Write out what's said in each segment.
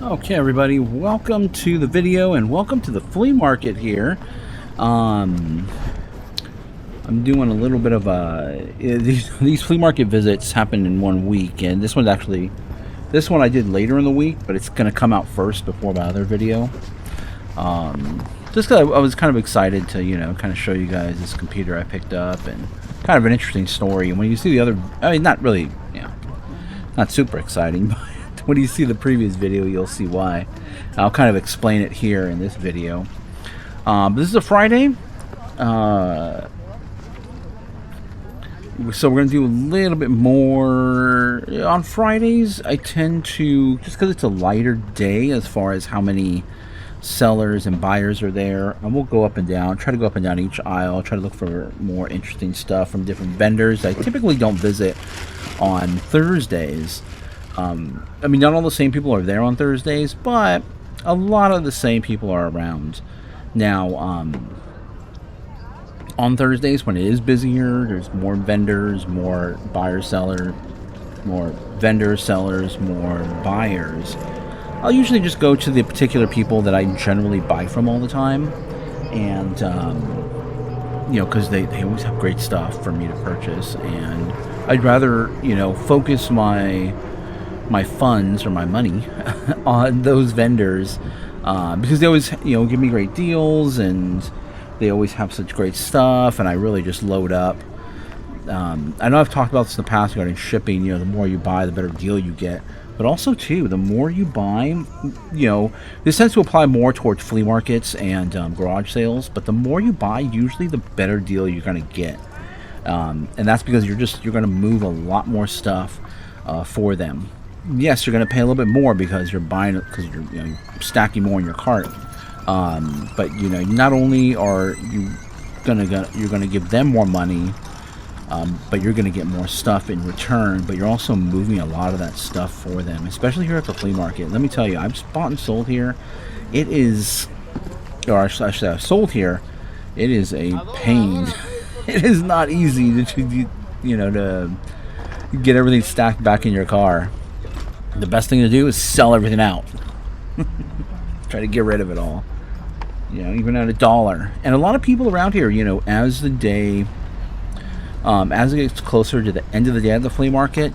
Okay, everybody, welcome to the video and welcome to the flea market here. I'm doing a little bit of these flea market visits happen in 1 week, and this one I did later in the week, but it's going to come out first before my other video. Just because I was kind of excited to kind of show you guys this computer I picked up, and kind of an interesting story. And when you see the other, I mean, not really, not super exciting, but when you see the previous video, you'll see why. I'll kind of explain it here in this video. This is a Friday, so we're going to do a little bit more. On Fridays, I tend to, just because it's a lighter day as far as how many sellers and buyers are there, and we'll go up and down, try to go up and down each aisle, try to look for more interesting stuff from different vendors I typically don't visit on Thursdays. I mean, not all the same people are there on Thursdays, but a lot of the same people are around. Now, on Thursdays, when it is busier, there's more vendors, more buyer-seller, more vendors, sellers, more buyers. I'll usually just go to the particular people that I generally buy from all the time, and, because they always have great stuff for me to purchase, and I'd rather, focus my funds or my money on those vendors, because they always give me great deals, and they always have such great stuff, and I really just load up. I know I've talked about this in the past regarding shipping. The more you buy, the better deal you get, but also too, the more you buy, this tends to apply more towards flea markets and garage sales, but the more you buy, usually the better deal you're going to get, and that's because you're going to move a lot more stuff for them. Yes, you're going to pay a little bit more because you're buying it, because you're stacking more in your cart. But not only are you're going to give them more money, but you're going to get more stuff in return. But you're also moving a lot of that stuff for them, especially here at the flea market. Let me tell you, I've bought and sold here. It is, or I should say, I've sold here. It is a pain. It is not easy to get everything stacked back in your car. The best thing to do is sell everything out. Try to get rid of it all. Even at $1. And a lot of people around here, as the day, as it gets closer to the end of the day at the flea market,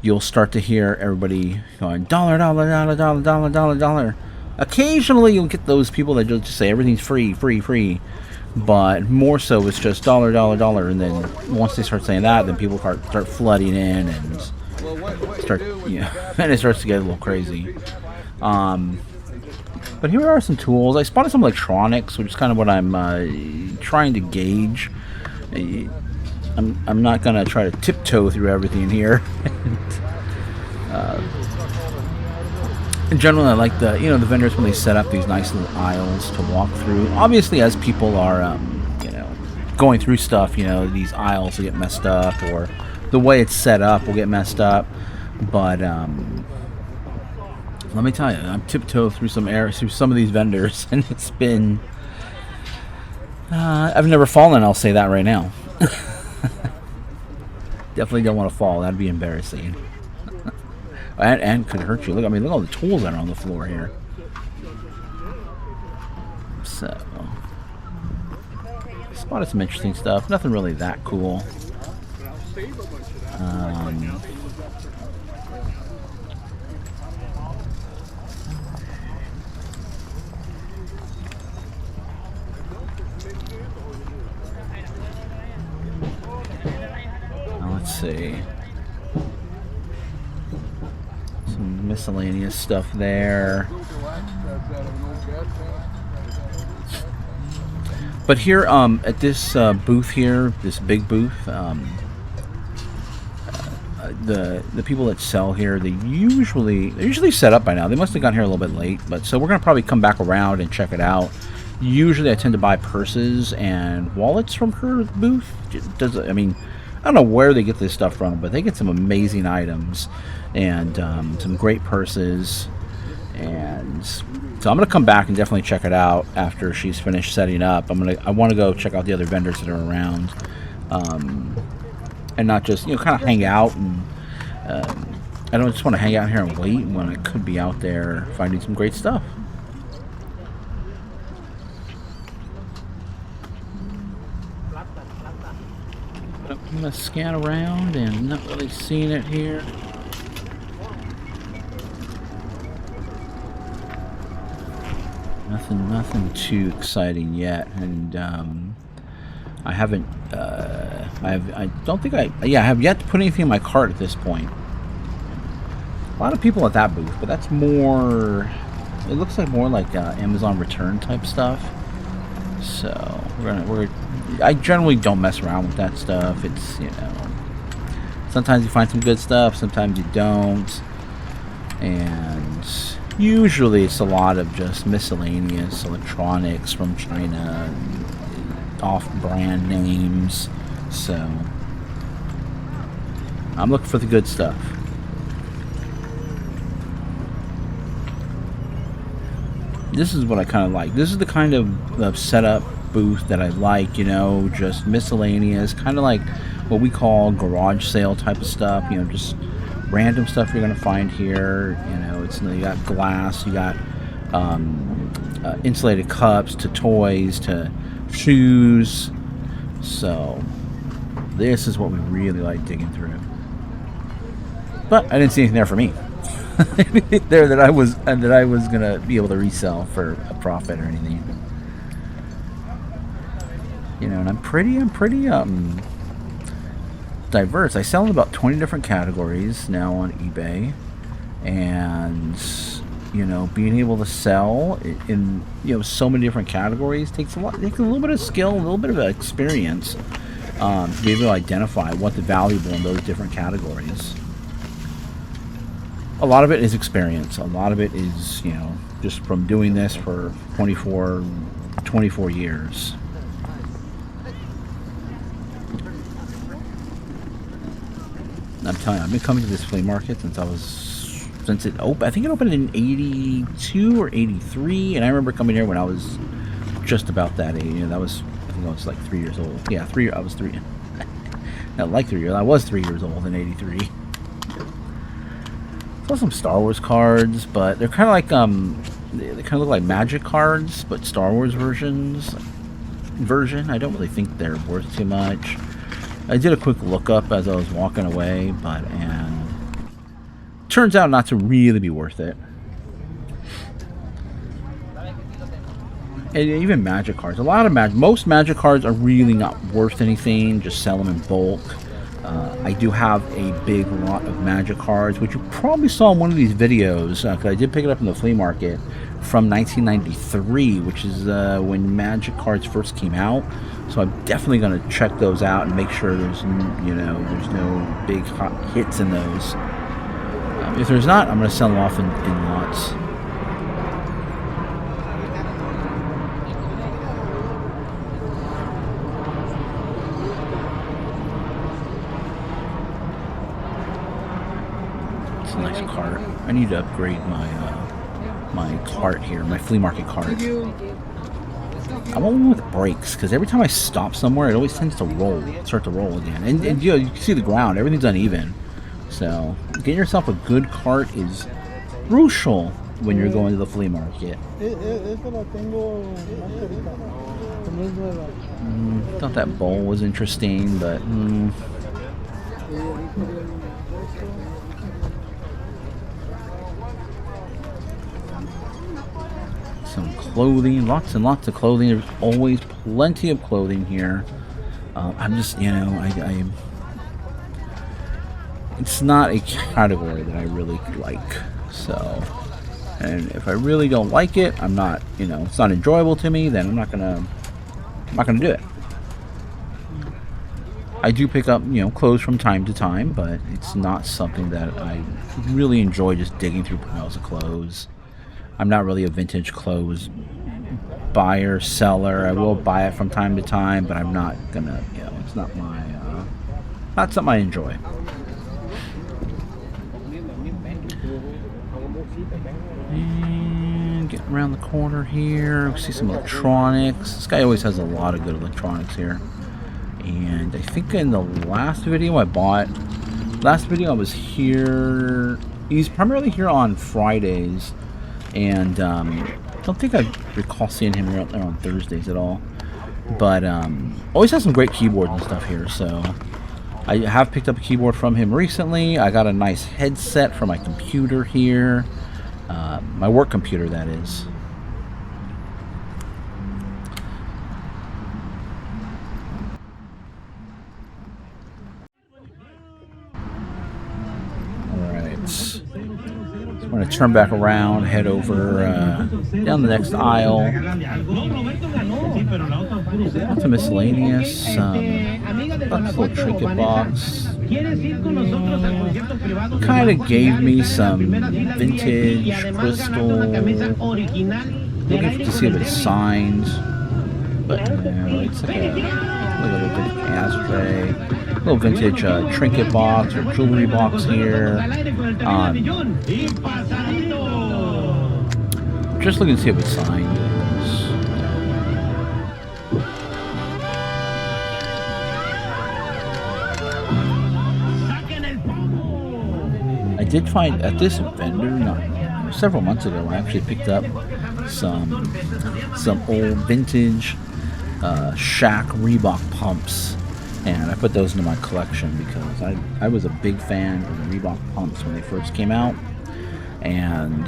you'll start to hear everybody going, dollar, dollar, dollar, dollar, dollar, dollar, dollar. Occasionally you'll get those people that just say everything's free, free, free. But more so it's just dollar, dollar, dollar. And then once they start saying that, then people start flooding in and start, and it starts to get a little crazy. But here are some tools. I spotted some electronics, which is kind of what I'm trying to gauge. I'm not gonna try to tiptoe through everything here. In general, I like the the vendors when they set up these nice little aisles to walk through. Obviously, as people are going through stuff, these aisles will get messed up, or the way it's set up will get messed up. But let me tell you, I'm tiptoed through some of these vendors, and it's been I've never fallen, I'll say that right now. Definitely don't want to fall. That'd be embarrassing. and could hurt you. Look at all the tools that are on the floor here. So spotted some interesting stuff. Nothing really that cool. Let's see. Some miscellaneous stuff there. But here, at this booth here, this big booth, the people that sell here, they're usually set up by now. They must have gotten here a little bit late, but so we're gonna probably come back around and check it out. Usually, I tend to buy purses and wallets from her booth. I don't know where they get this stuff from, but they get some amazing items and some great purses. And so I'm gonna come back and definitely check it out after she's finished setting up. I want to go check out the other vendors that are around, and not just kind of hang out and I don't just want to hang out here and wait when I could be out there finding some great stuff. I'm going to scan around and not really seeing it here. Nothing too exciting yet, and I haven't. I don't think I have yet to put anything in my cart at this point. A lot of people at that booth, but that's more. It looks like more like Amazon return type stuff. So I generally don't mess around with that stuff. It's, you know, sometimes you find some good stuff, sometimes you don't, and usually it's a lot of just miscellaneous electronics from China, off-brand names. So I'm looking for the good stuff. This is what I kind of like. This is the kind of setup booth that I like, you know, just miscellaneous, kind of like what we call garage sale type of stuff, you know, just random stuff you're going to find here. You know, it's, you got glass, you got insulated cups, to toys, to shoes. So this is what we really like digging through. But I didn't see anything there for me. There that I was gonna be able to resell for a profit or anything. You know, and I'm pretty diverse. I sell in about 20 different categories now on eBay, and you know, being able to sell in, you know, so many different categories takes a little bit of skill, a little bit of experience to be able to identify what's valuable in those different categories. A lot of it is experience. A lot of it is, you know, just from doing this for 24 years. I'm telling you, I've been coming to this flea market since it opened. I think it opened in 82 or 83, and I remember coming here when I was just about that age. You know, I think I was like 3 years old. Yeah, I was 3. Not like 3 years. I was 3 years old in 83. Saw some Star Wars cards, but they're kind of like they kind of look like Magic cards, but Star Wars version. I don't really think they're worth too much. I did a quick look up as I was walking away, and turns out not to really be worth it. And even Magic cards, most Magic cards are really not worth anything. Just sell them in bulk. I do have a big lot of Magic cards, which you probably saw in one of these videos, because I did pick it up in the flea market from 1993, which is when Magic cards first came out. So I'm definitely going to check those out and make sure there's no big hot hits in those. If there's not, I'm going to sell them off in lots. It's a nice cart. I need to upgrade my cart here, my flea market cart. I want one with brakes, because every time I stop somewhere, it always tends to start to roll again. And you know, you can see the ground, everything's uneven. So getting yourself a good cart is crucial when you're going to the flea market. Thought that bowl was interesting, but some clothing, lots and lots of clothing. There's always plenty of clothing here. I'm just, you know, it's not a category that I really like. So, and if I really don't like it, I'm not, you know, it's not enjoyable to me, then I'm not gonna do it. I do pick up, you know, clothes from time to time, but it's not something that I really enjoy, just digging through piles of clothes. I'm not really a vintage clothes buyer, seller. I will buy it from time to time, but I'm not gonna, you know, it's not something I enjoy. And get around the corner here, we see some electronics. This guy always has a lot of good electronics here. And I think in the last video I bought Last video I was here. He's primarily here on Fridays, and I don't think I recall seeing him out there on Thursdays at all. But always has some great keyboards and stuff here. So I have picked up a keyboard from him recently. I got a nice headset for my computer here, my work computer, that is. I'm going to turn back around, head over down the next aisle. Lots of miscellaneous. Lots of little trinket box. Kind of gave me some vintage crystal. Looking to see if it's signed. But no, it's like a little vintage ashtray. Little vintage trinket box or jewelry box here. Just looking to see if it's signed. I did find at this vendor, several months ago, I actually picked up some old vintage Shaq Reebok pumps. And I put those into my collection because I was a big fan of the Reebok pumps when they first came out. And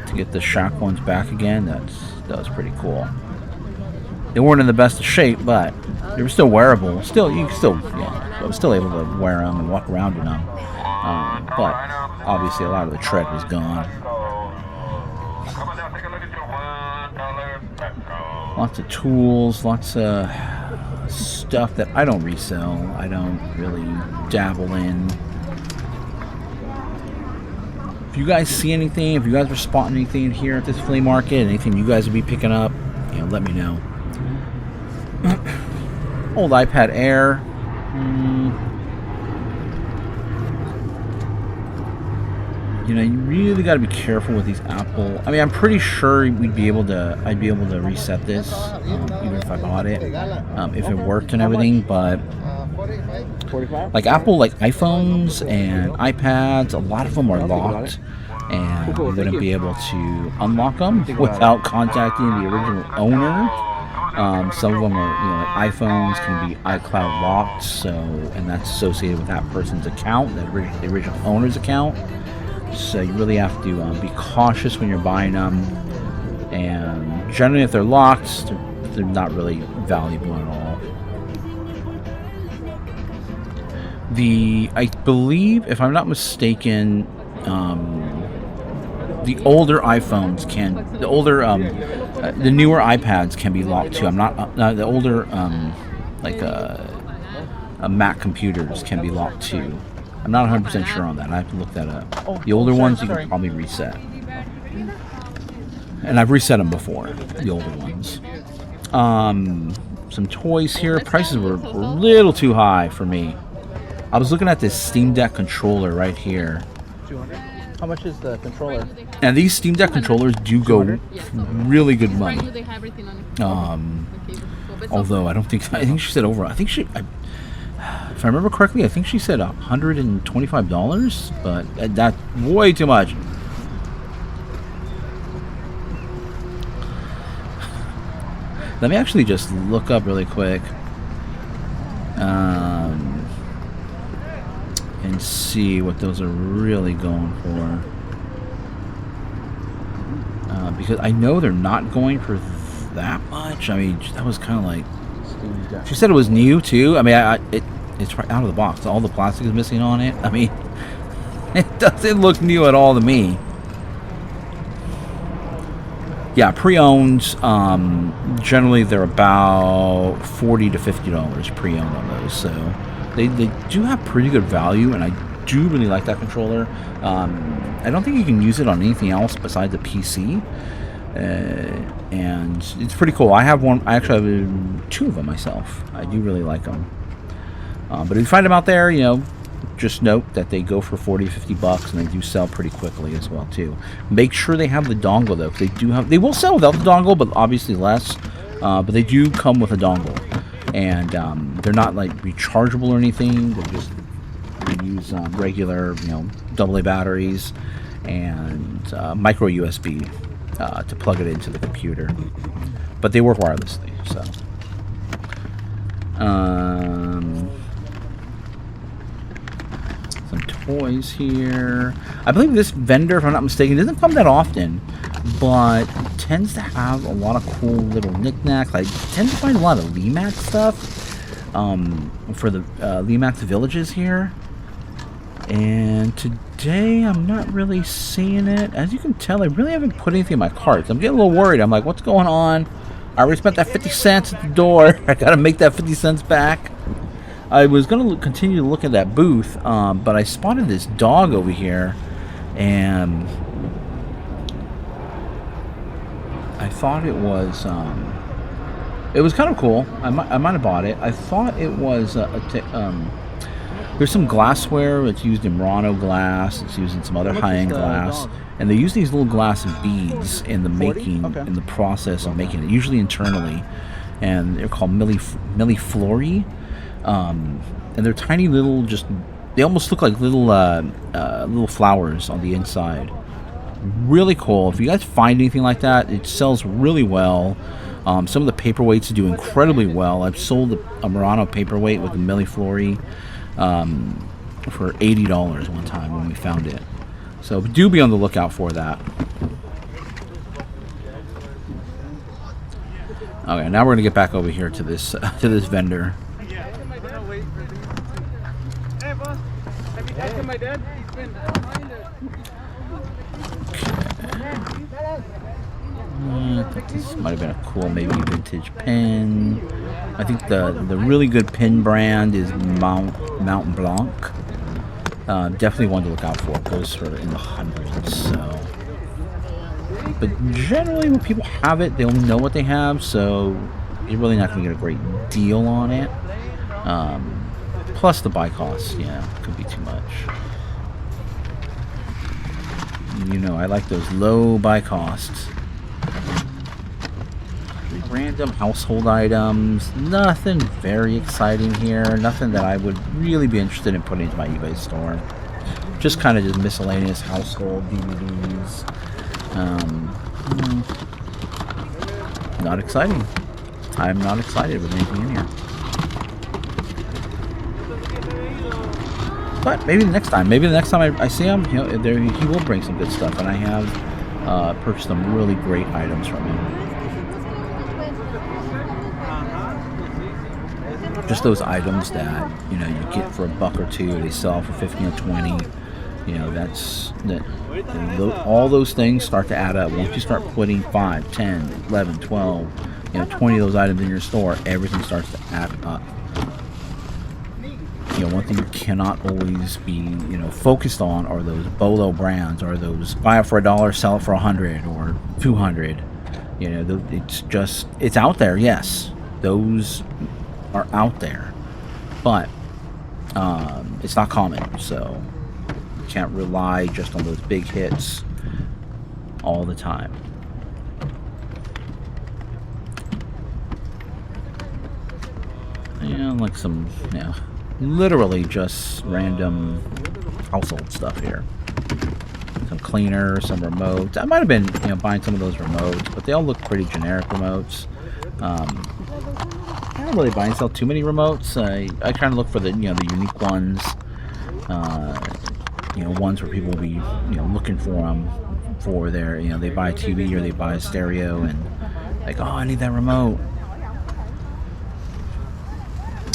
to get the Shaq ones back again, that was pretty cool. They weren't in the best of shape, but they were still wearable. I was still able to wear them and walk around in them. But obviously a lot of the tread was gone. Lots of tools, lots of stuff that I don't resell. I don't really dabble in. If you guys see anything, if you guys are spotting anything here at this flea market, anything you guys would be picking up, let me know. Old iPad Air. You really got to be careful with these Apple. I mean, I'm pretty sure I'd be able to reset this, even if I bought it, if it worked and everything. But like Apple, like iPhones and iPads, a lot of them are locked, and you wouldn't be able to unlock them without contacting the original owner. Some of them are, like iPhones can be iCloud locked, and that's associated with that person's account, the original owner's account. So you really have to be cautious when you're buying them, and generally if they're locked, they're not really valuable at all. I believe, if I'm not mistaken, the older iPhones the newer iPads can be locked too. The older Mac computers can be locked too. I'm not 100% sure on that. I have to look that up. The older ones you can probably reset. And I've reset them before, the older ones. Some toys here. Prices were a little too high for me. I was looking at this Steam Deck controller right here. 200. How much is the controller? And these Steam Deck controllers do go really good money. Although I think she said if I remember correctly, I think she said $125, but that's way too much. Let me actually just look up really quick and see what those are really going for. Because I know they're not going for that much. I mean, that was kind of like... She said it was new, too. I mean, it's right out of the box. All the plastic is missing on it. I mean, it doesn't look new at all to me. Yeah, pre-owned, generally they're about $40 to $50 pre-owned on those. So they do have pretty good value, and I do really like that controller. I don't think you can use it on anything else besides a PC. And it's pretty cool. I have one. I actually have two of them myself. I do really like them. But if you find them out there, just note that they go for $40, $50, and they do sell pretty quickly as well too. Make sure they have the dongle though, because they will sell without the dongle, but obviously less. But they do come with a dongle, and they're not like rechargeable or anything. They're just, you use regular, AA batteries and micro USB to plug it into the computer. But they work wirelessly, so. Some toys here. I believe this vendor, if I'm not mistaken, doesn't come that often, but tends to have a lot of cool little knickknacks. I tend to find a lot of Lemax stuff for the Lemax villages here. And today I'm not really seeing it. As you can tell, I really haven't put anything in my cart. I'm getting a little worried. I'm like, what's going on? I already spent that 50 cents at the door. I gotta make that 50 cents back. I was gonna continue to look at that booth, but I spotted this dog over here, and I thought it was kind of cool. I might have bought it. I thought it was there's some glassware. It's used in Murano glass. It's used in some other high-end glass. And they use these little glass beads in the making, in the process of making it, usually internally. And they're called milliflori. And they're tiny little, they almost look like little flowers on the inside. Really cool. If you guys find anything like that, it sells really well. Some of the paperweights do incredibly well. I've sold a Murano paperweight with a milliflori for $80 one time when we found it. So do be on the lookout for that. Okay, now we're gonna get back over here to this vendor. Hey boss, have you talked to my dad? He's been I thought this might have been a cool, maybe vintage pen. I think the really good pen brand is Mountain Blanc. Definitely one to look out for. It goes sort of in the hundreds. So, but generally, when people have it, they'll know what they have. So you're really not going to get a great deal on it. Plus the buy costs, could be too much. I like those low buy costs. Random household items, nothing very exciting here, nothing that I would really be interested in putting into my eBay store. Just kind of just miscellaneous household DVDs. Not exciting. I'm not excited with anything in here. But maybe the next time I see him, he will bring some good stuff, and I have purchased some really great items from him. Just those items that you get for $1 or $2, they sell for 15 or 20. All those things start to add up. Once you start putting 5, 10, 11, 12, 20 of those items in your store, everything starts to add up. One thing you cannot always be focused on are those BOLO brands, or those buy it for $1, sell it for $100 or $200. It's out there. Yes, those are out there, but it's not common, so you can't rely just on those big hits all the time. Like some literally just random household stuff here. Some cleaner, some remotes. I might have been buying some of those remotes, but they all look pretty generic remotes. I don't really buy and sell too many remotes. I kind of look for the the unique ones. Ones where people will be looking for them for their they buy a TV or they buy a stereo and like, oh, I need that remote.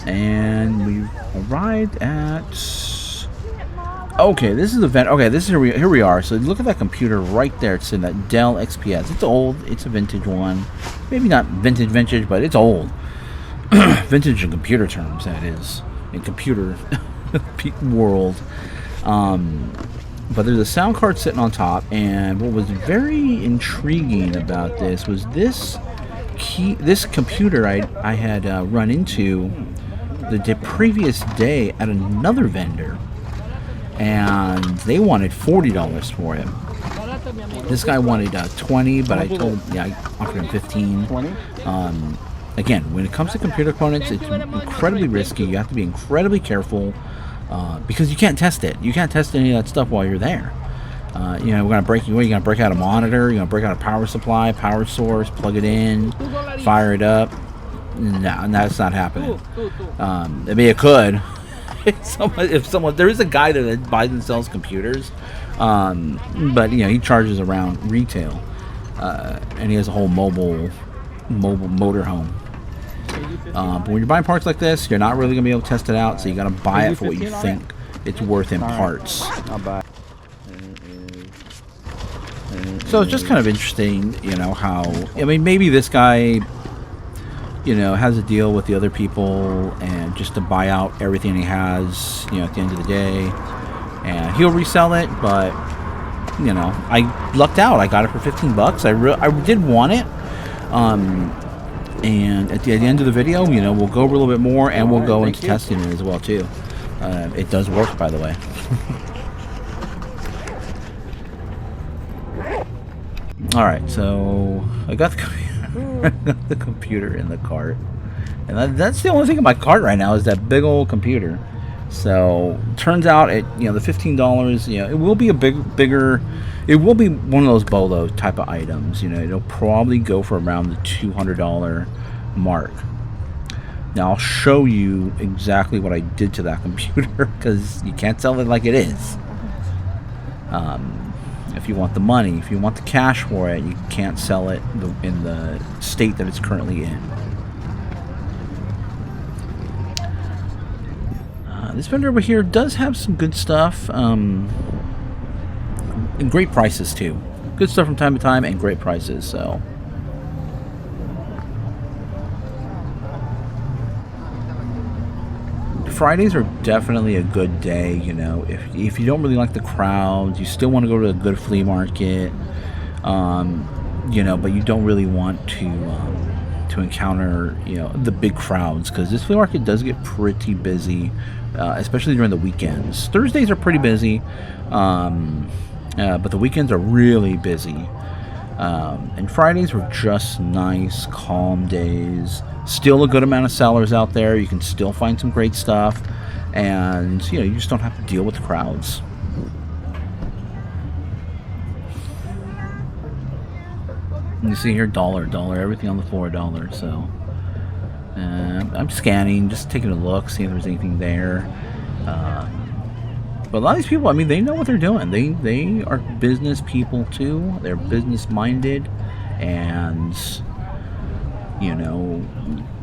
And we've arrived at. Okay, this is the event. Okay, this is here we are. So look at that computer right there. It's in that Dell XPS. It's old. It's a vintage one. Maybe not vintage, but it's old. Vintage in computer terms, that is, in computer world. But there's a sound card sitting on top, and what was very intriguing about this was this computer I had run into the previous day at another vendor, and they wanted $40 for him. This guy wanted 20, but I told him, I offered him 15. 20? Again, when it comes to computer components, it's incredibly risky. You have to be incredibly careful. because you can't test it. You can't test any of that stuff while you're there. You know, we're gonna break. You're gonna break out a monitor. You're gonna break out a power supply, power source, plug it in, fire it up. No, that's not happening. I mean, it could. If someone, there is a guy there that buys and sells computers, but you know, he charges around retail, and he has a whole mobile motorhome. But when you're buying parts like this, you're not really gonna be able to test it out, so you gotta buy it for what you think it's worth in parts. I'll buy. So it's just kind of interesting, you know, how, I mean, maybe this guy, you know, has a deal with the other people and just to buy out everything he has, you know, at the end of the day, and he'll resell it. But you know, I lucked out. I got it for 15 bucks. I did want it. And at the end of the video, you know, we'll go over a little bit more, and we'll go into testing it as well too. It does work, by the way. All right, so I got the computer in the cart, and that's the only thing in my cart right now is that big old computer. So turns out, you know, the $15, you know, it will be a bigger. It will be one of those BOLO type of items. You know, it'll probably go for around the $200 mark. Now I'll show you exactly what I did to that computer, because you can't sell it like it is. If you want the money, if you want the cash for it, you can't sell it in the state that it's currently in. This vendor over here does have some good stuff, and great prices too. Good stuff from time to time, and great prices. So Fridays are definitely a good day. You know, if you don't really like the crowds, you still want to go to a good flea market, you know, but you don't really want to encounter, you know, the big crowds, because this flea market does get pretty busy, especially during the weekends. Thursdays are pretty busy, but the weekends are really busy. And Fridays were just nice, calm days. Still a good amount of sellers out there. You can still find some great stuff, and you know, you just don't have to deal with the crowds. And you see here, dollar, everything on the floor, $1. So I'm scanning, just taking a look, seeing if there's anything there. But a lot of these people, I mean, they know what they're doing. They are business people too. They're business minded, and you know,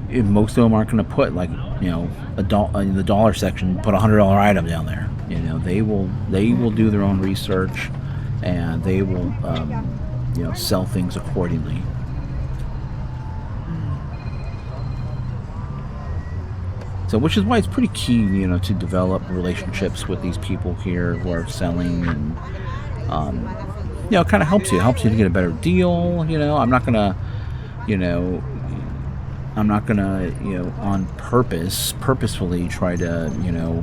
most of them aren't going to put, like, you know, in the dollar section, put a $100 item down there. You know, they will do their own research, and they will you know, sell things accordingly. So, which is why it's pretty key, you know, to develop relationships with these people here who are selling, and you know, it kind of helps you to get a better deal. You know, I'm not gonna, you know, on purposefully try to, you know,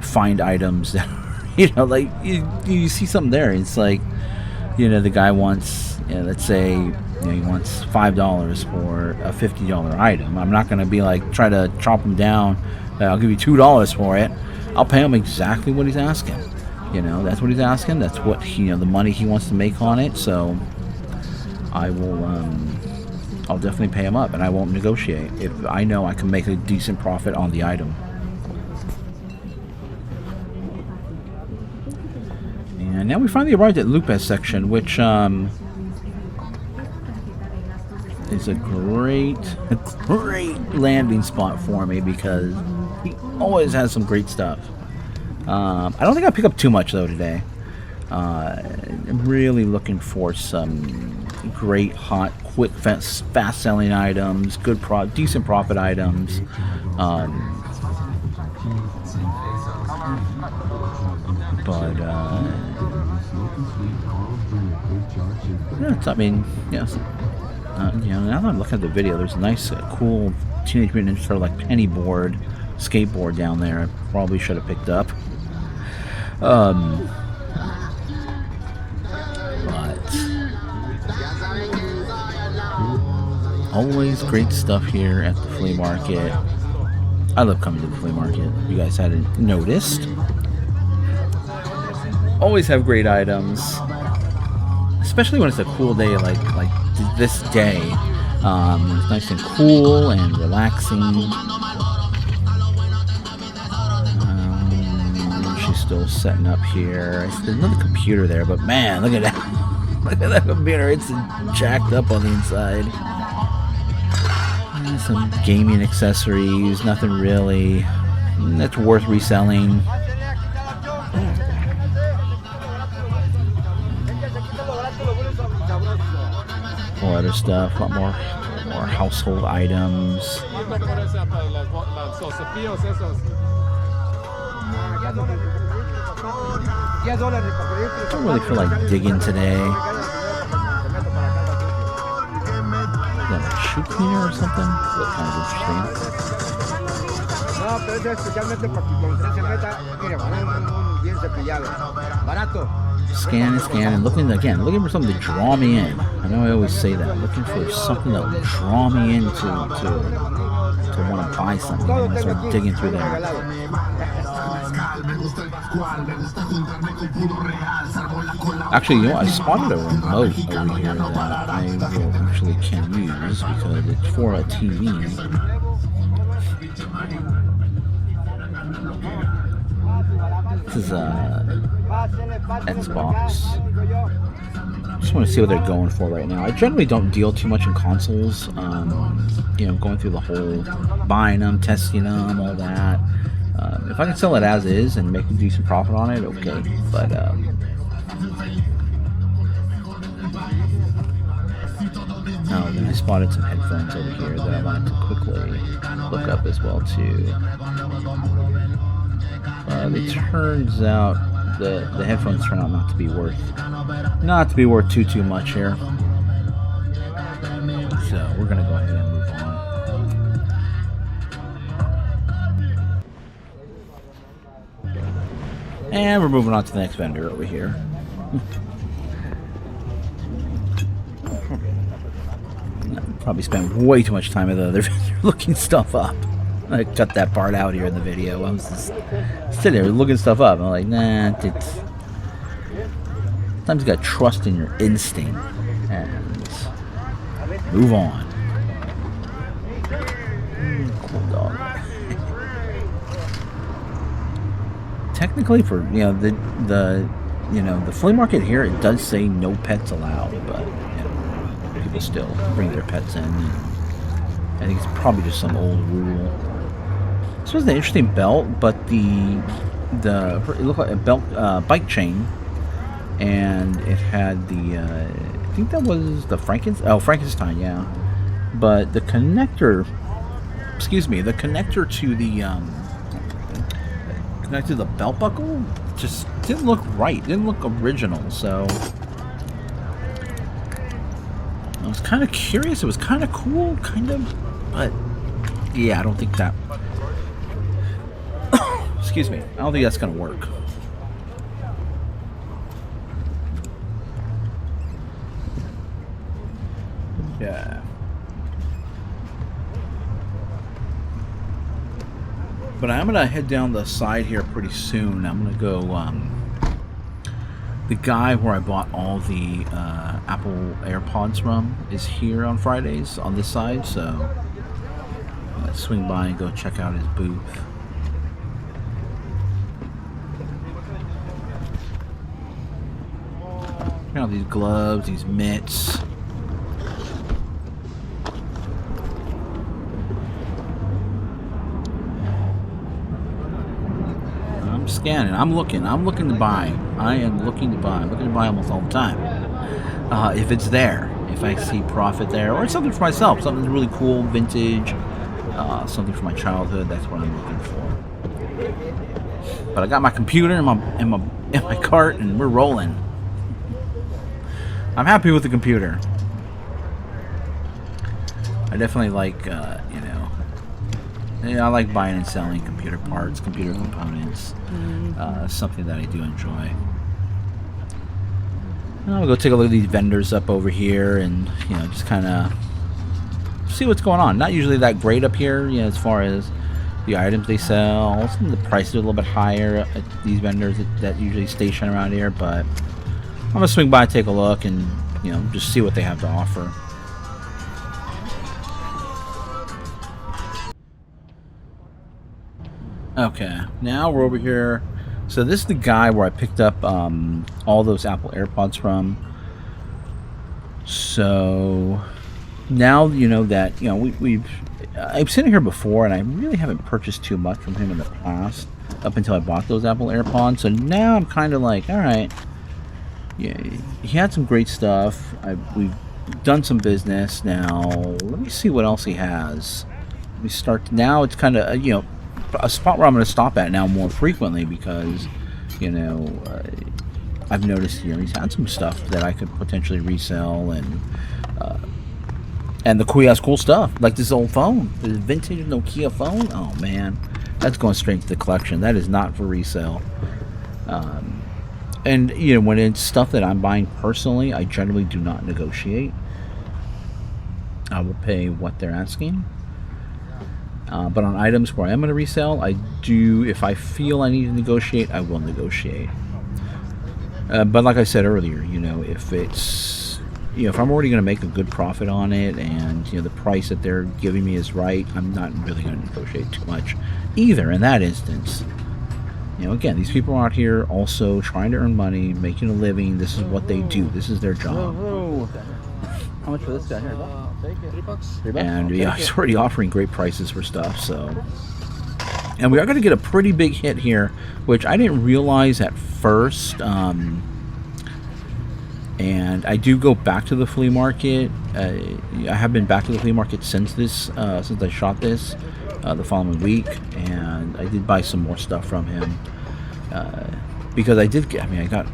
find items that, you know, like you see something there, it's like, you know, the guy wants, you know, let's say, you know, he wants $5 for a $50 item. I'm not going to be like, try to chop him down. I'll give you $2 for it. I'll pay him exactly what he's asking. You know, that's what he's asking. That's what he, you know, the money he wants to make on it. So I will, I'll definitely pay him up, and I won't negotiate if I know I can make a decent profit on the item. And now we finally arrived at Lupus section, which is a great landing spot for me, because he always has some great stuff. I don't think I'll pick up too much though today. I'm really looking for some great, hot, quick, fast selling items, decent profit items. I mean, yes. You know, now that I'm looking at the video, there's a nice, cool Teenage Mutant Ninja Turtle, like penny board, skateboard down there. I probably should have picked up. But always great stuff here at the flea market. I love coming to the flea market. If you guys hadn't noticed. Always have great items. Especially when it's a cool day like this day. It's nice and cool and relaxing. She's still setting up here. There's another computer there, but man, look at that. Look at that computer. It's jacked up on the inside. Some gaming accessories. Nothing really that's worth reselling. More other stuff, a lot more household items. I don't really feel like digging today. Is that a shoe cleaner or something? That kind of interesting. No, pero es especialmente para que cuando usted se meta, mire, van a bien cepillado, barato. Scanning, looking for something to draw me in. I know I always say that. Looking for something that will draw me in to want to buy something and start digging through there. Actually, you know, I spotted a remote over here that I will actually can use because it's for a TV. This is Xbox. Just want to see what they're going for right now. I generally don't deal too much in consoles. You know, going through the whole buying them, testing them, all that. If I can sell it as is and make a decent profit on it, okay. But oh, then I spotted some headphones over here that I wanted to quickly look up as well too. It turns out the headphones turn out not to be worth too much here. So we're gonna go ahead and move on. And we're moving on to the next vendor over here. Probably spent way too much time with the other vendor looking stuff up. I cut that part out here in the video. I was just sitting there looking stuff up. I'm like, nah, it's... Sometimes you gotta trust in your instinct and move on. Cool dog. Technically, for the flea market here, it does say no pets allowed, but people still bring their pets in. I think it's probably just some old rule. This was an interesting belt, but it looked like a belt bike chain, and it had the I think that was the Frankenstein, yeah. But the connector, the connector to the belt buckle just didn't look right. Didn't look original. So I was kind of curious. It was kind of cool, but yeah, I don't think that. Excuse me. I don't think that's gonna work. Yeah. But I'm gonna head down the side here pretty soon. I'm gonna go. The guy where I bought all the Apple AirPods from is here on Fridays on this side, so I'm gonna swing by and go check out his booth. Check out these gloves, these mitts. I'm scanning. I'm looking to buy. I am looking to buy. I'm looking to buy almost all the time. If it's there, if I see profit there, or something for myself, something that's really cool, vintage, something from my childhood. That's what I'm looking for. But I got my computer in my cart, and we're rolling. I'm happy with the computer. I definitely like, I like buying and selling computer parts, computer components. Something that I do enjoy. I'll go take a look at these vendors up over here and, just kind of see what's going on. Not usually that great up here, as far as the items they sell. Some of the prices are a little bit higher at these vendors that usually station around here, but I'm gonna swing by, take a look, and just see what they have to offer. Okay, now we're over here. So this is the guy where I picked up all those Apple AirPods from. So now that I've seen it here before, and I really haven't purchased too much from him in the past up until I bought those Apple AirPods. So now I'm kind of like, all right, yeah, he had some great stuff. We've done some business. Now let me see what else he has. Let me start. Now it's kind of a spot where I'm going to stop at now more frequently because I've noticed he's had some stuff that I could potentially resell, and he has cool stuff like this old phone, this vintage Nokia phone. Oh man, that's going straight to the collection. That is not for resale. And when it's stuff that I'm buying personally, I generally do not negotiate. I will pay what they're asking. But on items where I am going to resell, I do. If I feel I need to negotiate, I will negotiate. But like I said earlier, if it's if I'm already going to make a good profit on it, and the price that they're giving me is right, I'm not really going to negotiate too much either in that instance. Again, these people are out here also trying to earn money, making a living. This is what they do. This is their job. How much for this guy here? Take it. $3. And he's already offering great prices for stuff. So, and we are going to get a pretty big hit here, which I didn't realize at first. And I do go back to the flea market. I have been back to the flea market since since I shot this the following week, and I did buy some more stuff from him because I did get. I got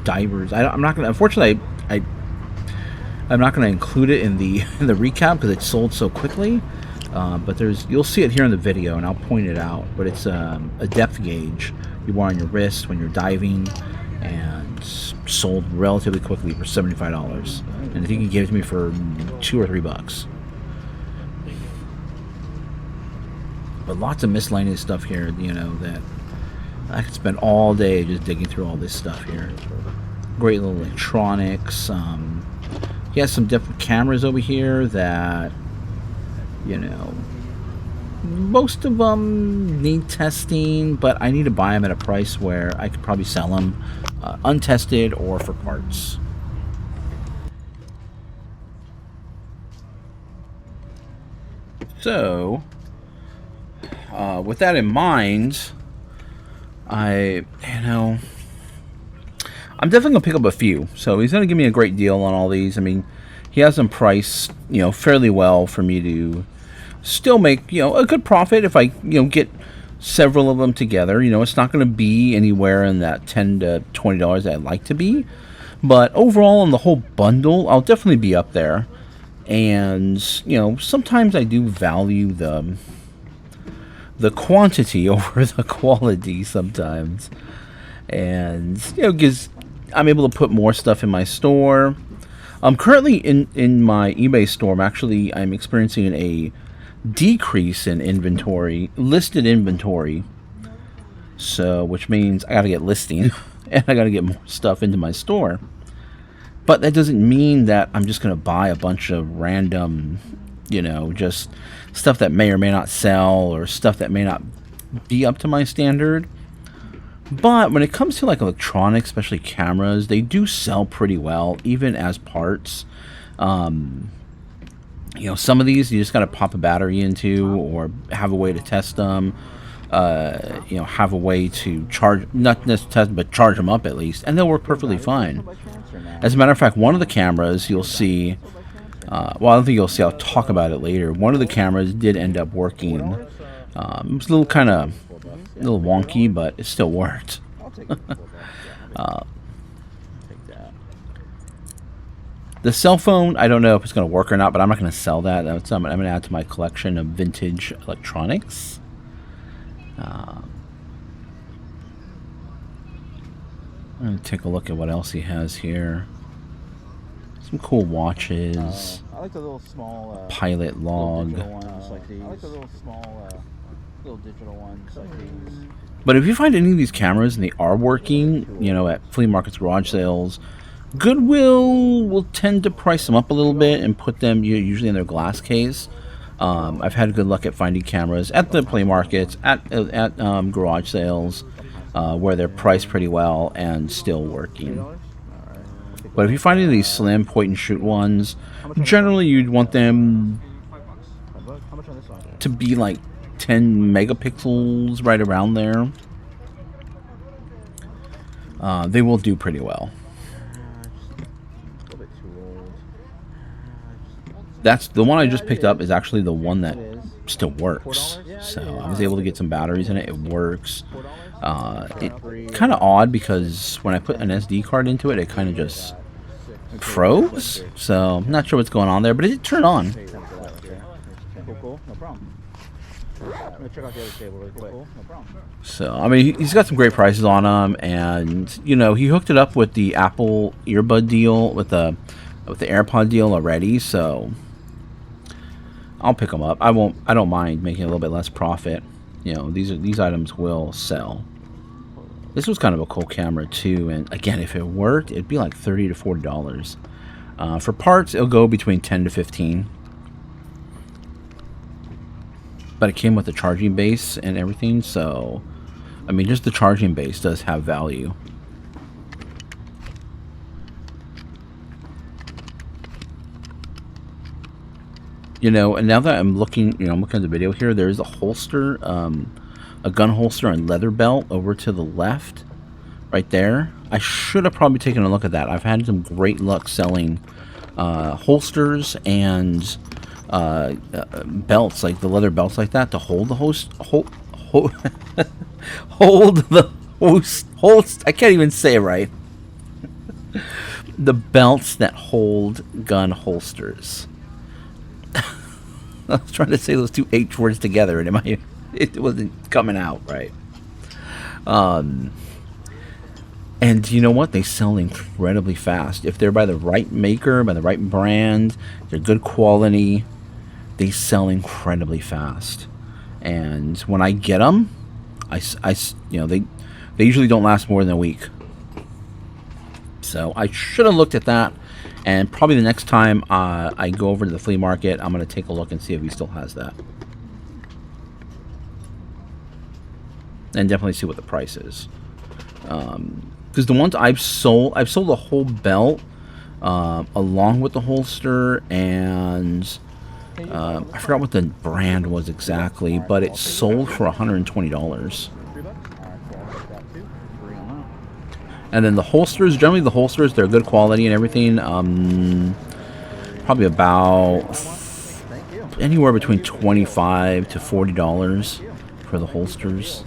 divers. I'm not going to. Unfortunately, I'm not going to include it in the recap because it sold so quickly. But you'll see it here in the video, and I'll point it out. But it's a depth gauge you wear on your wrist when you're diving, and sold relatively quickly for $75. And I think he gave it to me for $2 or $3. But lots of miscellaneous stuff here, that I could spend all day just digging through all this stuff here. Great little electronics. He has some different cameras over here that, most of them need testing, but I need to buy them at a price where I could probably sell them untested or for parts. So, with that in mind, I'm definitely going to pick up a few. So he's going to give me a great deal on all these. I mean, he has them priced, fairly well for me to still make, a good profit if I, get several of them together. It's not going to be anywhere in that $10 to $20 that I'd like to be. But overall, on the whole bundle, I'll definitely be up there. And, sometimes I do value the quantity over the quality sometimes. And, because I'm able to put more stuff in my store. Currently in my eBay store, I'm experiencing a decrease in inventory, listed inventory. So, which means I got to get listing and I got to get more stuff into my store. But that doesn't mean that I'm just going to buy a bunch of random, just stuff that may or may not sell, or stuff that may not be up to my standard. But when it comes to like electronics, especially cameras, they do sell pretty well, even as parts. Some of these you just got to pop a battery into, or have a way to test them. Have a way to charge, not just test, but charge them up at least, and they'll work perfectly fine. As a matter of fact, one of the cameras you'll see, I don't think you'll see, I'll talk about it later. One of the cameras did end up working. It was a little wonky, but it still worked. The cell phone, I don't know if it's going to work or not, but I'm not going to sell that. I'm going to add to my collection of vintage electronics. I'm going to take a look at what else he has here. Some cool watches. like the little small pilot log. digital ones like these. I like the little small little digital ones like these. But if you find any of these cameras and they are working, you know, at flea markets, garage sales, Goodwill will tend to price them up a little bit and put them usually in their glass case. I've had good luck at finding cameras at the flea markets, at garage sales, where they're priced pretty well and still working. But if you find any of these slim point and shoot ones, generally you'd want them to be like 10 megapixels, right around there. They will do pretty well. That's the one I just picked up, is actually the one that still works. So I was able to get some batteries in it. It works. It kind of odd because when I put an SD card into it, it kind of just froze. So I'm not sure what's going on there, but it did turn on. Cool, no problem. I'm gonna check out the other table really quick. No problem. So I mean, he's got some great prices on them, and you know, he hooked it up with the Apple earbud deal, with the AirPod deal already. So I'll pick them up. I don't mind making a little bit less profit. You know, these items will sell. This was kind of a cool camera too, and again, if it worked, it'd be like $30 to $40. For parts, it'll go between 10 to 15. But it came with a charging base and everything, so I mean, just the charging base does have value. You know, and now that I'm looking, you know, I'm looking at the video here, there's a holster, a gun holster and leather belt over to the left, right there. I should have probably taken a look at that. I've had some great luck selling holsters and belts, like the leather belts like that, to hold the I can't even say it right. The belts that hold gun holsters. I was trying to say those two H words together, and it wasn't coming out right. And you know what? They sell incredibly fast. If they're by the right maker, by the right brand, they're good quality, they sell incredibly fast. And when I get them, you know, they usually don't last more than a week. So I should have looked at that. And probably the next time I go over to the flea market, I'm going to take a look and see if he still has that. And definitely see what the price is. Because the ones I've sold the whole belt along with the holster, and I forgot what the brand was exactly, but it sold for $120. And then the holsters, generally the holsters, they're good quality and everything. Probably about anywhere between $25 to $40 for the holsters.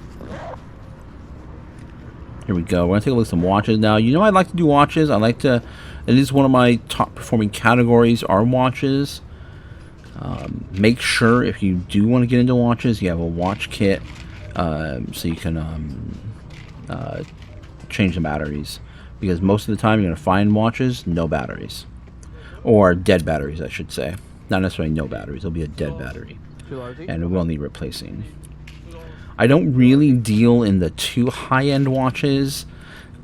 Here we go. We're going to take a look at some watches now. You know, I like to do watches. It is one of my top performing categories are watches. Make sure if you do want to get into watches, you have a watch kit, so you can change the batteries, because most of the time you're going to find watches no batteries, or dead batteries, I should say. Not necessarily no batteries. It'll be a dead battery, and it will need replacing. I don't really deal in the too high-end watches.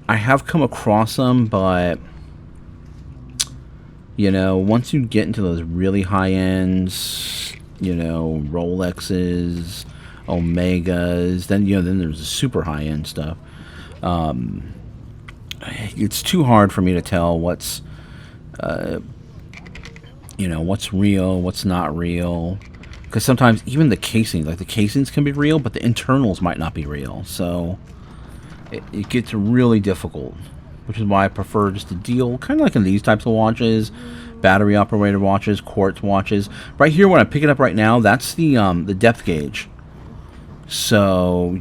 I have come across them, but you know, once you get into those really high-ends, you know, Rolexes, Omegas, then there's the super high-end stuff. It's too hard for me to tell what's what's real, what's not real, because sometimes even the casings, like the casings can be real, but the internals might not be real, so it gets really difficult, which is why I prefer just to deal kind of like in these types of watches, battery operated watches, quartz watches. Right here, when I'm picking up right now, that's the depth gauge, so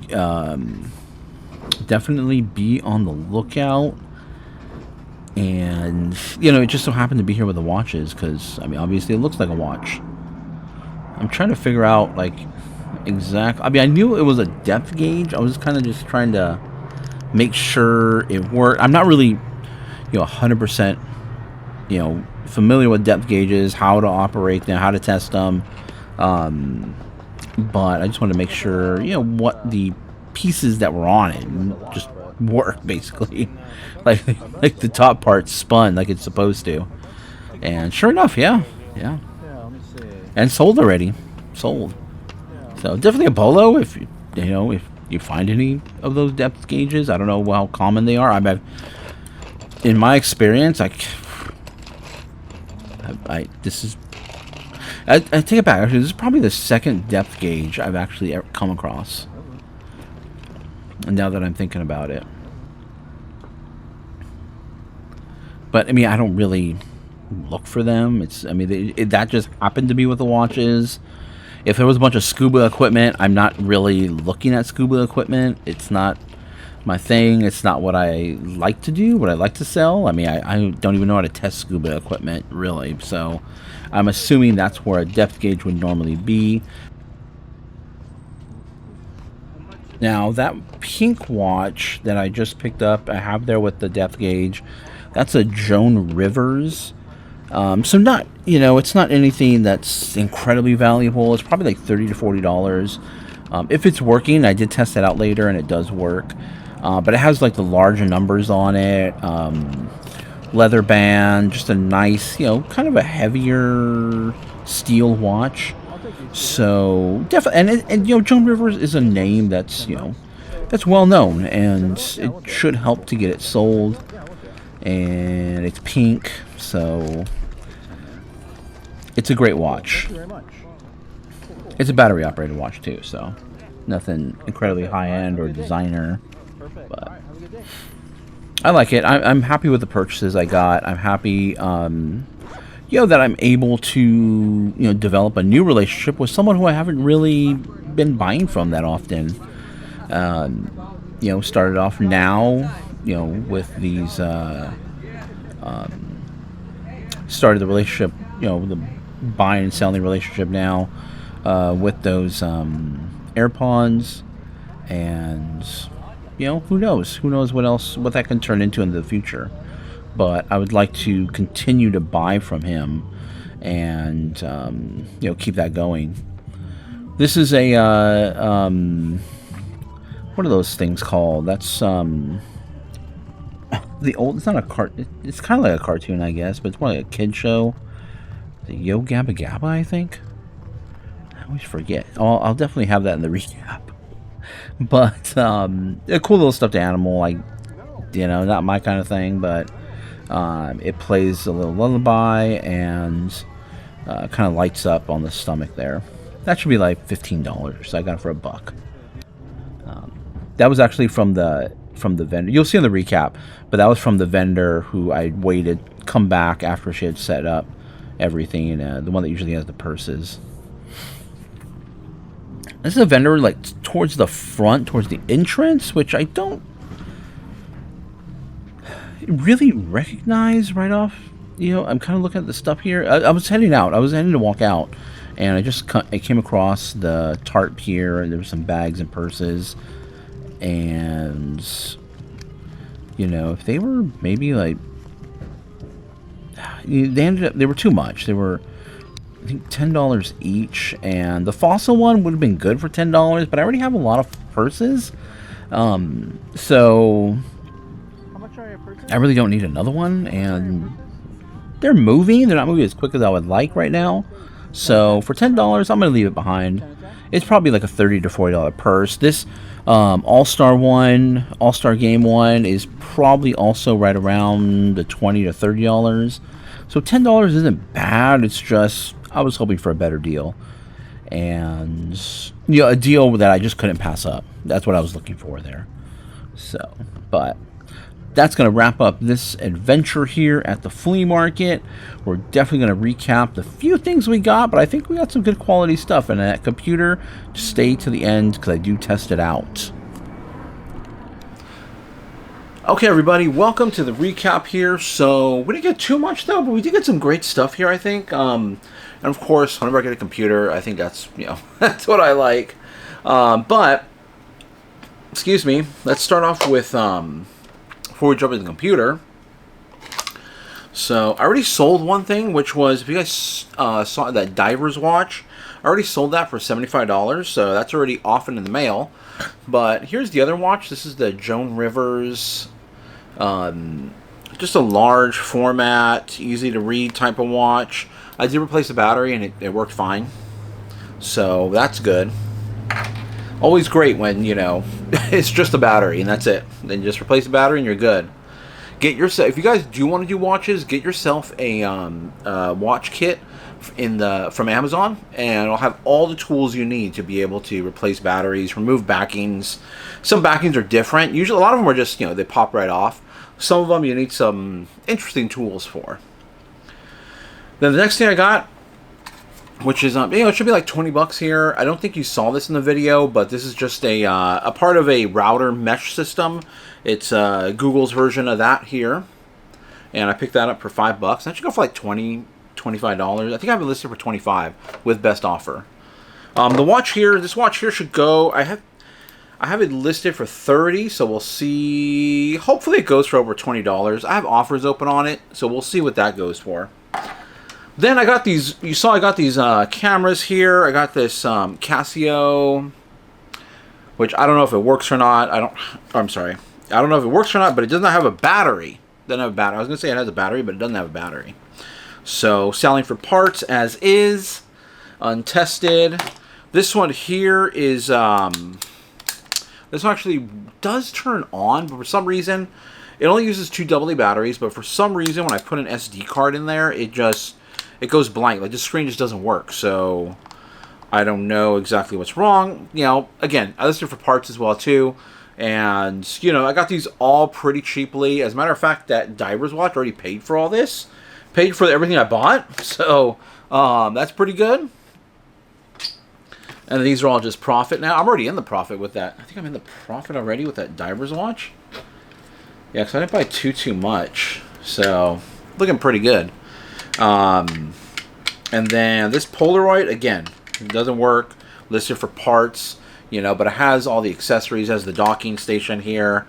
definitely be on the lookout. And you know, it just so happened to be here with the watches, because I mean, obviously it looks like a watch. I'm trying to figure out like exact. I mean, I knew it was a depth gauge. I was kind of just trying to make sure it worked. I'm not really, 100% familiar with depth gauges, how to operate them, how to test them. But I just wanted to make sure, what the pieces that were on it just work, basically. like the top part spun like it's supposed to. And sure enough, yeah. Yeah, let me see. And sold already. Sold. So definitely a bolo if if you find any of those depth gauges. I don't know how common they are. In my experience, I take it back. Actually, this is probably the second depth gauge I've actually ever come across. And now that I'm thinking about it, but I mean, I don't really look for them. That just happened to be with the watches. If there was a bunch of scuba equipment, I'm not really looking at scuba equipment. It's not my thing. It's not what I like to do, what I like to sell. I mean, I don't even know how to test scuba equipment, really. So I'm assuming that's where a depth gauge would normally be. Now, that pink watch that I just picked up, I have there with the depth gauge, that's a Joan Rivers. So not, it's not anything that's incredibly valuable. It's probably like $30 to $40. If it's working, I did test it out later and it does work. But it has like the larger numbers on it, leather band, just a nice, kind of a heavier steel watch. So definitely, and Joan Rivers is a name that's, that's well known, and it should help to get it sold. And it's pink, so it's a great watch. It's a battery operated watch too, so nothing incredibly high end or designer, but I like it. I'm happy with the purchases I got. I'm happy that I'm able to develop a new relationship with someone who I haven't really been buying from that often. Started off now with these started the relationship, the buying and selling relationship now with those AirPods, and who knows what that can turn into in the future. But I would like to continue to buy from him and keep that going. This is a what are those things called? That's it's not a it's kind of like a cartoon, I guess, but it's more like a kid show. The Yo Gabba Gabba, I think. I always forget. I'll definitely have that in the recap. But a cool little stuffed animal, like not my kind of thing, but it plays a little lullaby and kind of lights up on the stomach there. That should be like $15, so I got it for $1. That was actually from the vendor. You'll see in the recap, but that was from the vendor who I waited come back after she had set up everything, and the one that usually has the purses. This is a vendor like towards the front, towards the entrance, which I don't really recognize right off. I'm kind of looking at the stuff here. I was heading out. I was heading to walk out, and I came across the tarp here, and there were some bags and purses. And if they were maybe like, they were too much. They were, I think, $10 each, and the fossil one would have been good for $10, but I already have a lot of purses, so How much are your purses? I really don't need another one. And they're moving. They're not moving as quick as I would like right now. So for $10, I'm gonna leave it behind. It's probably like a $30 to $40 purse. This All-Star Game one is probably also right around the $20 to $30. So $10 isn't bad. It's just I was hoping for a better deal, and a deal that I just couldn't pass up. That's what I was looking for there. So, but that's going to wrap up this adventure here at the flea market. We're definitely going to recap the few things we got, but I think we got some good quality stuff. And that computer, stay to the end because I do test it out. Okay, everybody, welcome to the recap here. So we didn't get too much though, but we did get some great stuff here, I think. And of course, whenever I get a computer, I think that's that's what I like. But excuse me, let's start off with before we jump into the computer. So I already sold one thing, which was, if you guys saw that diver's watch, I already sold that for $75, so that's already off and in the mail. But here's the other watch. This is the Joan Rivers, just a large format, easy to read type of watch. I did replace the battery and it worked fine, so that's good. Always great when, you know, it's just a battery and that's it. Then just replace the battery and you're good. Get yourself, if you guys do want to do watches, get yourself a watch kit from Amazon, and it'll have all the tools you need to be able to replace batteries, remove backings. Some backings are different. Usually, a lot of them are just, you know, they pop right off. Some of them you need some interesting tools for. Then the next thing I got, which is, you know, it should be like 20 bucks here. I don't think you saw this in the video, but this is just a part of a router mesh system. It's Google's version of that here, and I picked that up for $5. That should go for like $20, $25. I think I have it listed for $25 with best offer. The watch here, this watch here should go. I have it listed for $30, so we'll see. Hopefully, it goes for over $20. I have offers open on it, so we'll see what that goes for. Then I got these. You saw I got these cameras here. I got this Casio, which I don't know if it works or not. I'm sorry. I don't know if it works or not, but it does not have a battery. Doesn't have a battery. I was gonna say it has a battery, but it doesn't have a battery. So selling for parts as is, untested. This one here is this one actually does turn on, but for some reason it only uses 2 AA batteries. But for some reason, when I put an SD card in there, it goes blank. Like the screen just doesn't work. So I don't know exactly what's wrong. You know, again, I listed for parts as well too. And, you know, I got these all pretty cheaply. As a matter of fact, that diver's watch already paid for all this. Paid for everything I bought. So, that's pretty good. And these are all just profit now. I'm already in the profit with that. I think I'm in the profit already with that diver's watch. Yeah, because I didn't buy too much. So, looking pretty good. And then this Polaroid, again, it doesn't work. Listed for parts. You know, but it has all the accessories. It has the docking station here.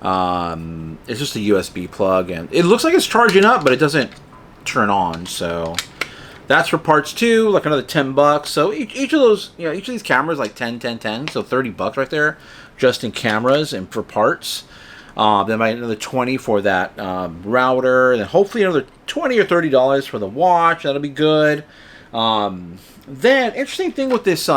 It's just a USB plug, and it looks like it's charging up, but it doesn't turn on. So that's for parts too, like another $10. So each of those, you know, each of these cameras like 10, 10, 10. So $30 right there, just in cameras and for parts. Then another 20 for that router, and then hopefully another $20 or $30 for the watch. That'll be good. Then interesting thing with this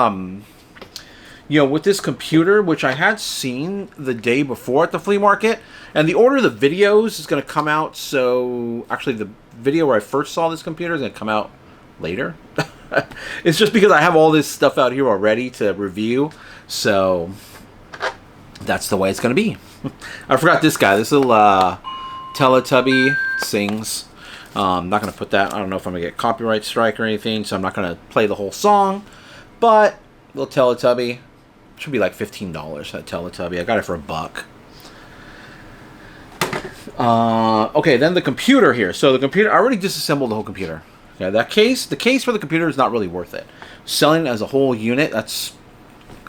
you know, with this computer, which I had seen the day before at the flea market, and the order of the videos is going to come out, so actually the video where I first saw this computer is going to come out later. It's just because I have all this stuff out here already to review, so that's the way it's going to be. I forgot this guy, this little Teletubby sings. I'm not going to put that, I don't know if I'm going to get copyright strike or anything, so I'm not going to play the whole song, but little Teletubby. Should be like $15, that Teletubby. I got it for $1. Okay, then the computer here. So the computer, I already disassembled the whole computer. Okay, the case for the computer is not really worth it. Selling it as a whole unit, that's,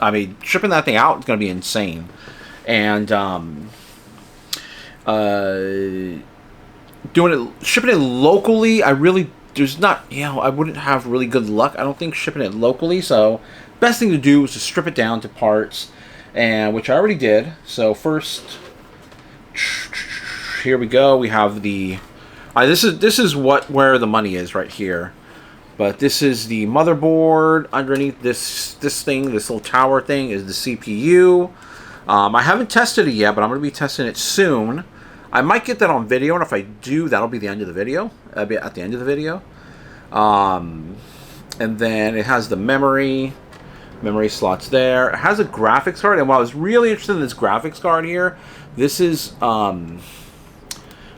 I mean, shipping that thing out is going to be insane. And shipping it locally, there's not, you know, I wouldn't have really good luck. I don't think shipping it locally, so best thing to do is to strip it down to parts, and which I already did. So first, here we go. We have the this is where the money is right here. But this is the motherboard. Underneath this thing, this little tower thing, is the CPU. I haven't tested it yet, but I'm going to be testing it soon. I might get that on video, and if I do, that'll be the end of the video. That'll be at the end of the video. And then it has the memory slots there. It has a graphics card, and while I was really interested in this graphics card here, this is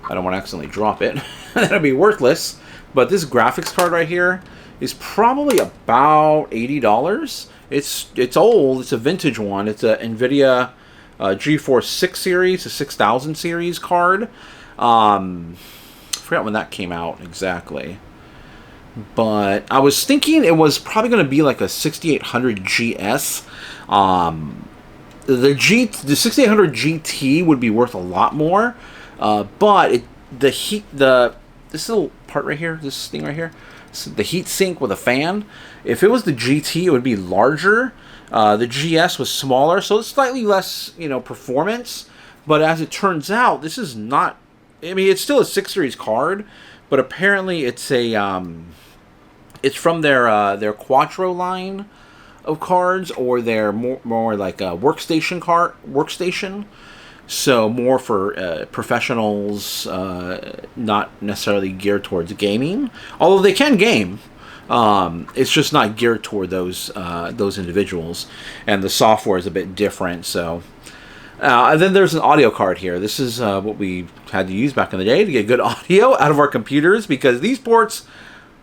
I don't want to accidentally drop it. That'd be worthless. But this graphics card right here is probably about $80. It's old. It's a vintage one. It's a NVIDIA GeForce 6 series, a 6000 series card. I forgot when that came out exactly. But I was thinking it was probably going to be like a 6800 GS. The 6800 GT would be worth a lot more. But the this little part right here, this thing right here, the heat sink with a fan. If it was the GT, it would be larger. The GS was smaller, so it's slightly less, you know, performance. But as it turns out, this is not. I mean, it's still a 6 Series card, but apparently it's a it's from their Quattro line of cards, or their more like a workstation. So more for professionals, not necessarily geared towards gaming. Although they can game, it's just not geared toward those individuals, and the software is a bit different. So, and then there's an audio card here. This is what we had to use back in the day to get good audio out of our computers, because these ports,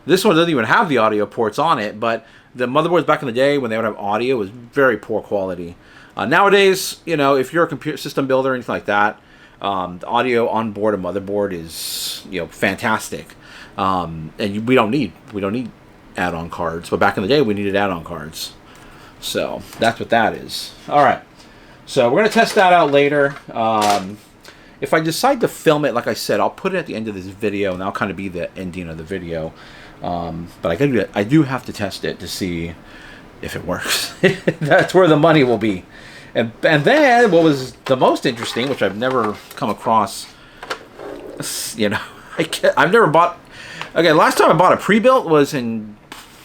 this one doesn't even have the audio ports on it, but the motherboards back in the day when they would have audio was very poor quality. Nowadays, you know, if you're a computer system builder or anything like that, the audio on board a motherboard is, you know, fantastic, and we don't need add-on cards. But back in the day, we needed add-on cards, so that's what that is. All right, so we're gonna test that out later. If I decide to film it, like I said, I'll put it at the end of this video, and that'll kind of be the ending of the video. But I do have to test it to see if it works. That's where the money will be. And then what was the most interesting, which I've never come across, you know, I've never bought. Okay, last time I bought a pre-built was in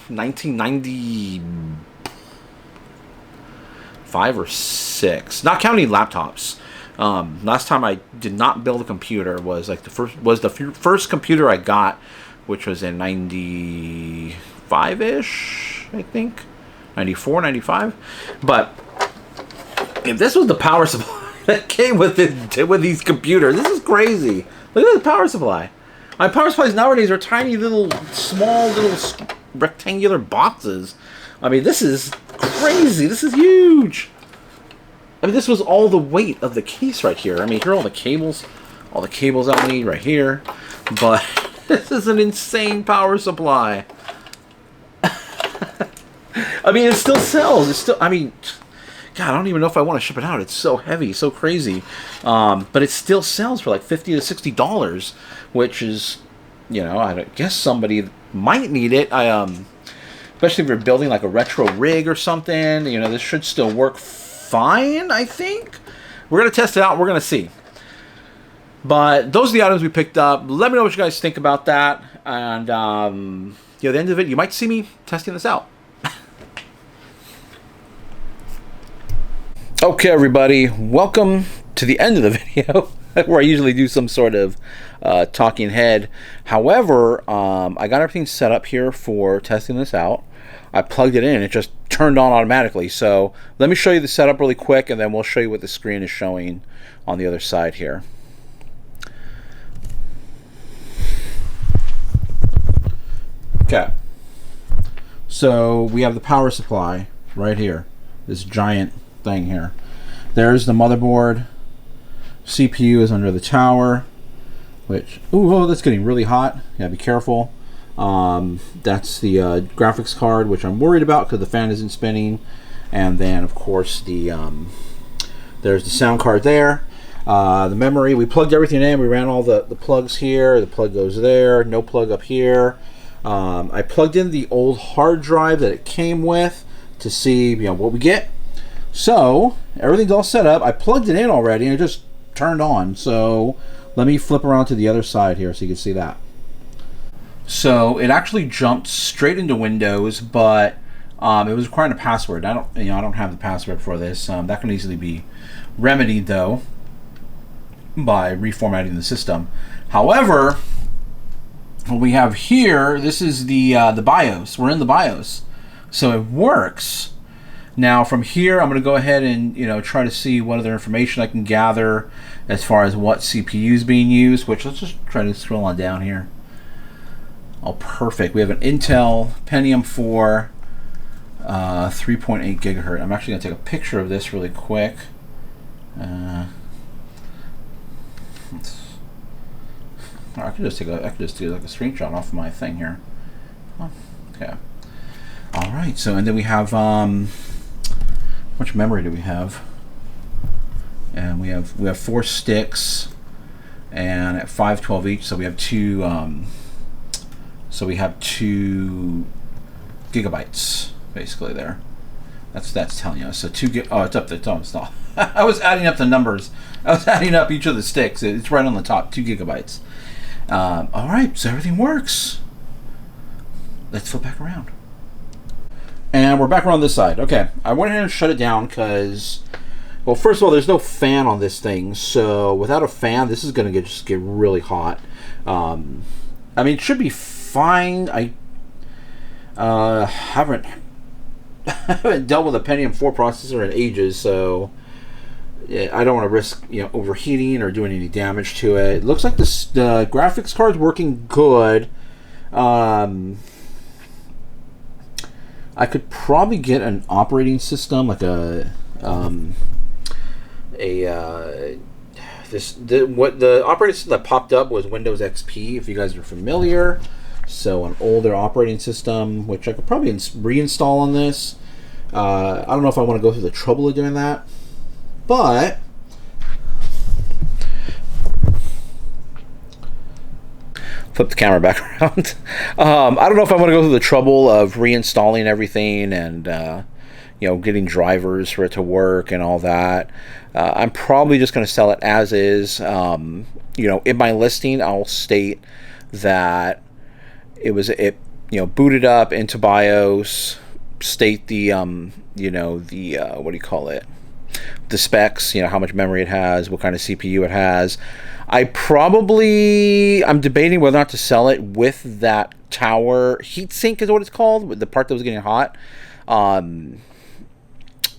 1995 or 6, not counting laptops. Last time I did not build a computer was like the first computer I got, which was in 95-ish, I think. 94, 95. But if this was the power supply that came with these computers, this is crazy. Look at the power supply. My power supplies nowadays are tiny small little rectangular boxes. I mean, this is crazy. This is huge. I mean, this was all the weight of the case right here. I mean, here are all the cables I'll need right here. But this is an insane power supply. I mean, it still sells. It's still, I mean, God, I don't even know if I want to ship it out. It's so heavy, so crazy. But it still sells for like $50 to $60, which is, you know, I guess somebody might need it. Especially if you're building like a retro rig or something. You know, this should still work fine, I think. We're going to test it out. We're going to see. But those are the items we picked up. Let me know what you guys think about that. And, you know, at the end of it, you might see me testing this out. Okay, everybody, welcome to the end of the video where I usually do some sort of talking head. However, I got everything set up here for testing this out. I plugged it in, it just turned on automatically. So let me show you the setup really quick, and then we'll show you what the screen is showing on the other side here. Okay, so we have the power supply right here, this giant thing here. There's the motherboard. CPU is under the tower, which, oh, that's getting really hot. Yeah, be careful. That's the graphics card, which I'm worried about because the fan isn't spinning. And then, of course, there's the sound card there. The memory, we plugged everything in. We ran all the plugs here. The plug goes there. No plug up here. I plugged in the old hard drive that it came with to see, you know, what we get. So everything's all set up. I plugged it in already and it just turned on. So let me flip around to the other side here so you can see that. So it actually jumped straight into Windows, but it was requiring a password. I don't have the password for this. That can easily be remedied though by reformatting the system. However, what we have here, this is the BIOS. We're in the BIOS, so it works. Now from here, I'm going to go ahead and, you know, try to see what other information I can gather as far as what CPU is being used. Which, let's just try to scroll on down here. Oh, perfect. We have an Intel Pentium 4, 3.8 gigahertz. I'm actually going to take a picture of this really quick. I could just do like a screenshot off my thing here. Okay. All right. So, and then we have how much memory do we have? And we have 4 sticks. and at 512 each, so we have two. So we have 2 gigabytes basically there. That's telling us. So 2 gig. Oh, it's up there. It's not. I was adding up the numbers. I was adding up each of the sticks. It's right on the top. 2 gigabytes. All right, so everything works. Let's flip back around. And we're back around this side. Okay, I went ahead and shut it down because, well, first of all, there's no fan on this thing. So without a fan, this is going to just get really hot. I mean, it should be fine. I haven't dealt with a Pentium 4 processor in ages, so I don't want to risk overheating or doing any damage to it. It looks like the graphics card's working good. I could probably get an operating system like the operating system that popped up was Windows XP, if you guys are familiar. So an older operating system, which I could probably reinstall on this. I don't know if I want to go through the trouble of doing that, but flip the camera back around. I don't know if I want to go through the trouble of reinstalling everything and getting drivers for it to work and all that. I'm probably just going to sell it as is. In my listing, I'll state that it booted up into BIOS. State the what do you call it? The specs. How much memory it has, what kind of CPU it has. I'm debating whether or not to sell it with that tower heatsink is what it's called, the part that was getting hot.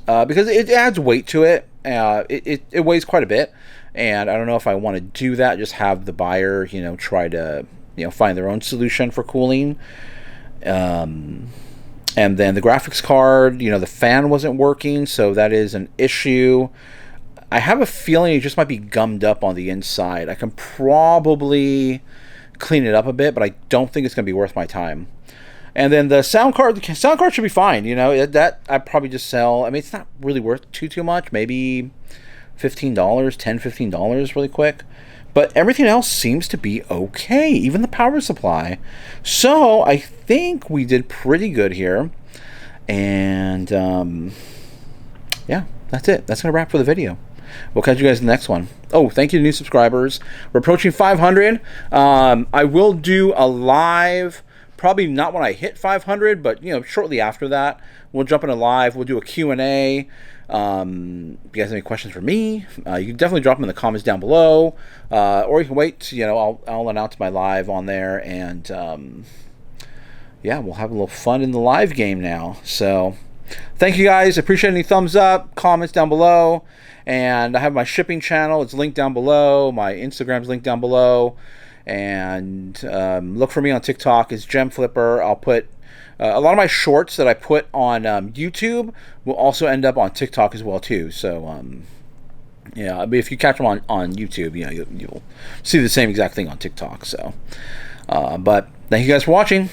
Because it adds weight to it. It weighs quite a bit, and I don't know if I want to do that. Just have the buyer, try to, find their own solution for cooling. And then the graphics card, the fan wasn't working, so that is an issue. I have a feeling it just might be gummed up on the inside. I can probably clean it up a bit, but I don't think it's going to be worth my time. And then the sound card should be fine. That I'd probably just sell. I mean, it's not really worth too much. Maybe $15, $10-15 really quick. But everything else seems to be okay, even the power supply. So I think we did pretty good here. And yeah, that's it. That's going to wrap for the video. We'll catch you guys in the next one. Oh, thank you to new subscribers. We're approaching 500. I will do a live, probably not when I hit 500, but shortly after that. We'll jump in a live. We'll do a Q&A. If you guys have any questions for me, you can definitely drop them in the comments down below, or you can wait. I'll announce my live on there, and yeah, we'll have a little fun in the live game now. So, thank you guys. Appreciate any thumbs up, comments down below, and I have my shipping channel. It's linked down below. My Instagram's linked down below, and look for me on TikTok. It's Gem Flipper. I'll put a lot of my shorts that I put on YouTube will also end up on TikTok as well too. So yeah, if you catch them on YouTube, you'll see the same exact thing on TikTok. So, but thank you guys for watching.